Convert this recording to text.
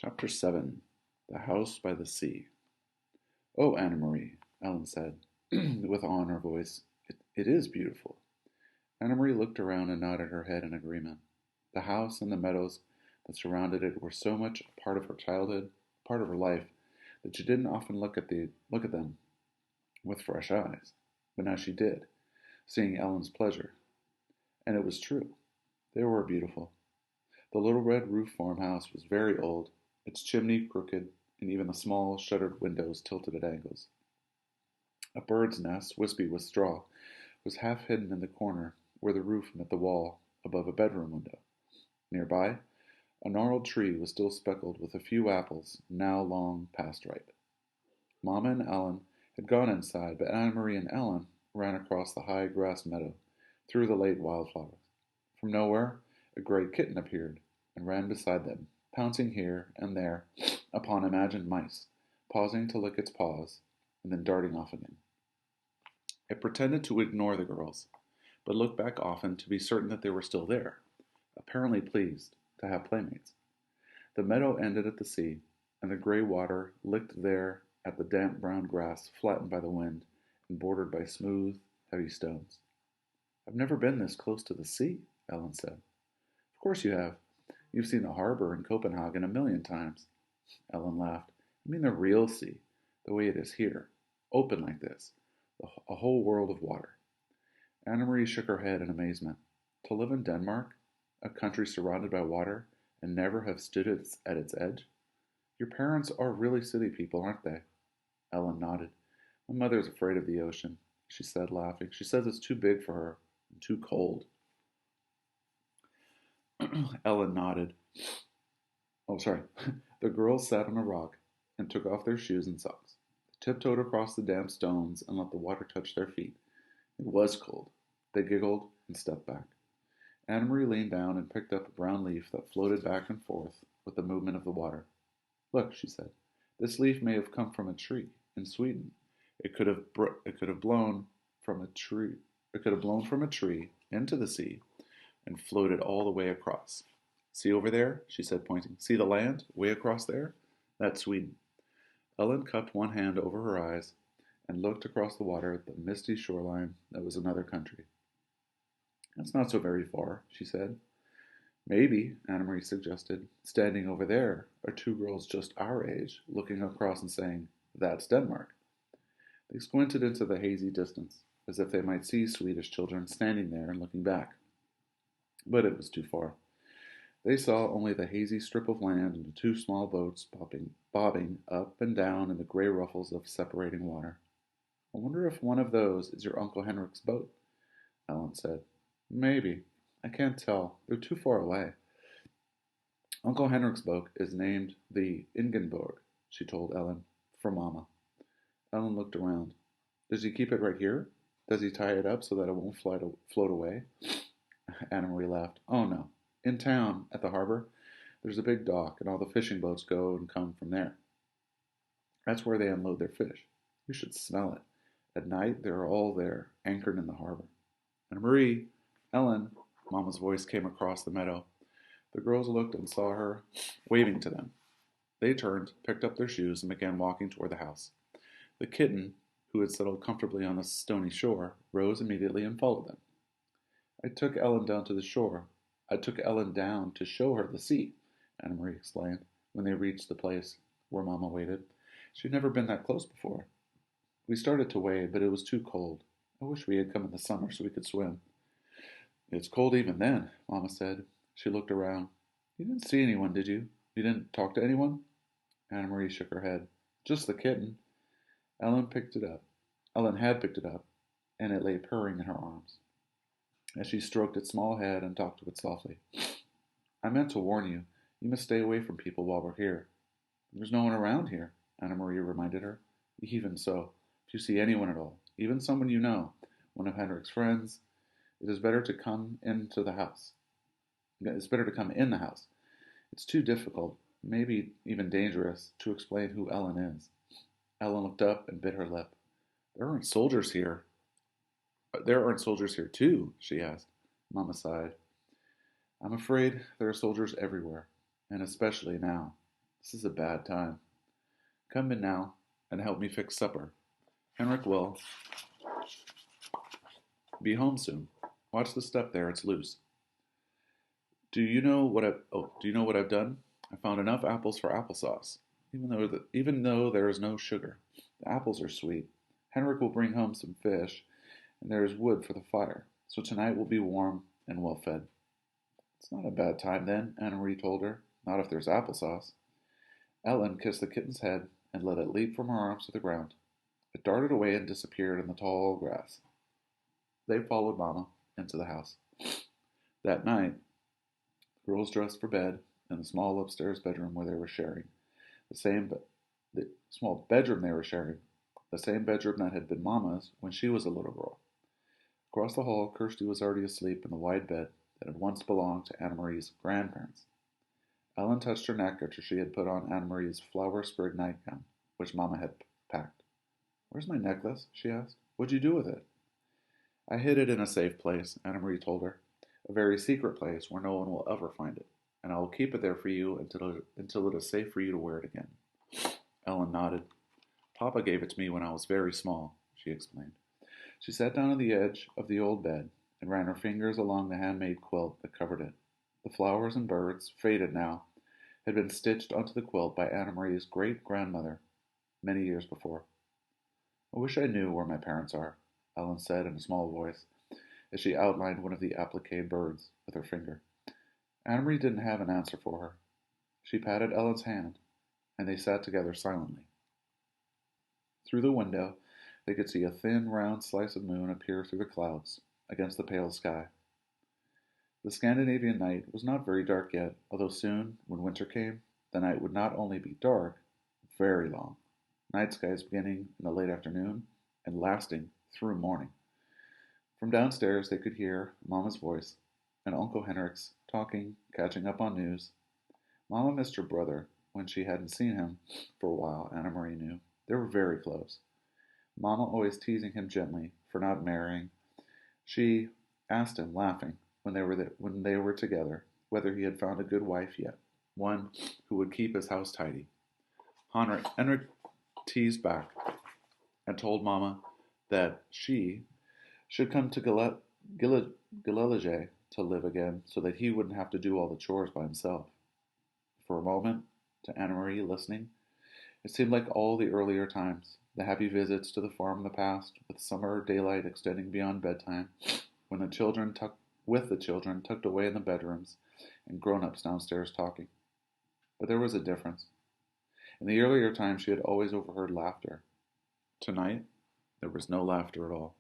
Chapter 7 The House by the Sea. "Oh, Anna Marie," Ellen said, with awe in her voice, it is beautiful." Anna Marie looked around and nodded her head in agreement. The house and the meadows that surrounded it were so much a part of her childhood, part of her life, that she didn't often look at them with fresh eyes. But now she did, seeing Ellen's pleasure. And it was true. They were beautiful. The little red roof farmhouse was very old, its chimney crooked, and even the small shuttered windows tilted at angles. A bird's nest, wispy with straw, was half hidden in the corner where the roof met the wall above a bedroom window. Nearby, a gnarled tree was still speckled with a few apples now long past ripe. Mamma and Ellen had gone inside, but Anna Marie and Ellen ran across the high grass meadow, through the late wildflowers. From nowhere, a gray kitten appeared and ran beside them, pouncing here and there upon imagined mice, pausing to lick its paws, and then darting off again. It pretended to ignore the girls, but looked back often to be certain that they were still there, apparently pleased to have playmates. The meadow ended at the sea, and the gray water licked there at the damp brown grass flattened by the wind and bordered by smooth, heavy stones. "I've never been this close to the sea," Ellen said. "Of course you have. You've seen the harbor in Copenhagen a million times." Ellen laughed. "I mean the real sea, the way it is here, open like this, a whole world of water." Anna Marie shook her head in amazement. To live in Denmark, a country surrounded by water, and never have stood at its edge? Your parents are really city people, aren't they? Ellen nodded. "My mother is afraid of the ocean," she said, laughing. "She says it's too big for her and too cold." Ellen nodded. Oh, sorry. The girls sat on a rock and took off their shoes and socks. They tiptoed across the damp stones and let the water touch their feet. It was cold. They giggled and stepped back. Anna Marie leaned down and picked up a brown leaf that floated back and forth with the movement of the water. "Look," she said, "this leaf may have come from a tree in Sweden. It could have blown from a tree. It could have blown from a tree into the sea and floated all the way across. See over there," she said, pointing. "See the land way across there? That's Sweden." Ellen cupped one hand over her eyes and looked across the water at the misty shoreline that was another country. "That's not so very far," she said. "Maybe," Anna Marie suggested, "standing over there are two girls just our age, looking across and saying, 'That's Denmark.'" They squinted into the hazy distance, as if they might see Swedish children standing there and looking back. But it was too far. They saw only the hazy strip of land and the two small boats bobbing up and down in the gray ruffles of separating water. "I wonder if one of those is your Uncle Henrik's boat," Ellen said. "Maybe. I can't tell. They're too far away." "Uncle Henrik's boat is named the Ingenborg," she told Ellen, "for Mamma." Ellen looked around. "Does he keep it right here? Does he tie it up so that it won't float away?" Anna Marie laughed. "Oh, no. In town, at the harbor, there's a big dock, and all the fishing boats go and come from there. That's where they unload their fish. You should smell it. At night, they're all there, anchored in the harbor." "Anna Marie! Ellen!" Mamma's voice came across the meadow. The girls looked and saw her waving to them. They turned, picked up their shoes, and began walking toward the house. The kitten, who had settled comfortably on the stony shore, rose immediately and followed them. I took Ellen down to show her the sea," Anna Marie explained, when they reached the place where Mamma waited. "She'd never been that close before. We started to wade, but it was too cold. I wish we had come in the summer so we could swim." "It's cold even then," Mamma said. She looked around. "You didn't see anyone, did you? You didn't talk to anyone?" Anna Marie shook her head. "Just the kitten." Ellen had picked it up, and it lay purring in her arms. As she stroked its small head and talked to it softly. "I meant to warn you. You must stay away from people while we're here." "There's no one around here," Anna Marie reminded her. "Even so, if you see anyone at all, even someone you know, one of Henrik's friends, it is better to come into the house. It's better to come in the house. It's too difficult, maybe even dangerous, to explain who Ellen is." Ellen looked up and bit her lip. "There aren't soldiers here." "There aren't soldiers here too?" she asked. Mamma sighed. "I'm afraid there are soldiers everywhere, and especially now." This is a bad time. Come in now and help me fix supper. Henrik will be home soon. Watch the step there, it's loose. Do you know what I've done? I found enough apples for applesauce, even though there is no sugar. The apples are sweet. Henrik will bring home some fish, and there is wood for the fire, so tonight we'll be warm and well fed. It's not a bad time then, Anna Marie told her. Not if there's applesauce. Ellen kissed the kitten's head and let it leap from her arms to the ground. It darted away and disappeared in the tall grass. They followed Mamma into the house. That night, the girls dressed for bed in the small upstairs bedroom where they were sharing. The small bedroom they were sharing, the same bedroom that had been Mamma's when she was a little girl. Across the hall, Kirsty was already asleep in the wide bed that had once belonged to Anna Marie's grandparents. Ellen touched her neck after she had put on Anna Marie's flower-sprigged nightgown, which Mamma had packed. "Where's my necklace?" she asked. "What'd you do with it?" "I hid it in a safe place," Anna Marie told her. "A very secret place where no one will ever find it. And I will keep it there for you until it is safe for you to wear it again." Ellen nodded. "Papa gave it to me when I was very small," she explained. She sat down on the edge of the old bed and ran her fingers along the handmade quilt that covered it. The flowers and birds, faded now, had been stitched onto the quilt by Anna Marie's great-grandmother many years before. "I wish I knew where my parents are," Ellen said in a small voice, as she outlined one of the appliqué birds with her finger. Anna Marie didn't have an answer for her. She patted Ellen's hand, and they sat together silently. Through the window, they could see a thin, round slice of moon appear through the clouds, against the pale sky. The Scandinavian night was not very dark yet, although soon, when winter came, the night would not only be dark, but very long, night skies beginning in the late afternoon and lasting through morning. From downstairs they could hear Mamma's voice and Uncle Henrik's talking, catching up on news. Mamma missed her brother when she hadn't seen him for a while, Anna Marie knew. They were very close. Mamma always teasing him gently for not marrying. She asked him, laughing, when they were together, whether he had found a good wife yet, one who would keep his house tidy. Henrik teased back and told Mamma that she should come to Gilleleje to live again so that he wouldn't have to do all the chores by himself. For a moment, to Anna Marie, listening, it seemed like all the earlier times, the happy visits to the farm in the past, with summer daylight extending beyond bedtime, when the children tucked away in the bedrooms, and grown-ups downstairs talking. But there was a difference. In the earlier times she had always overheard laughter. Tonight, there was no laughter at all.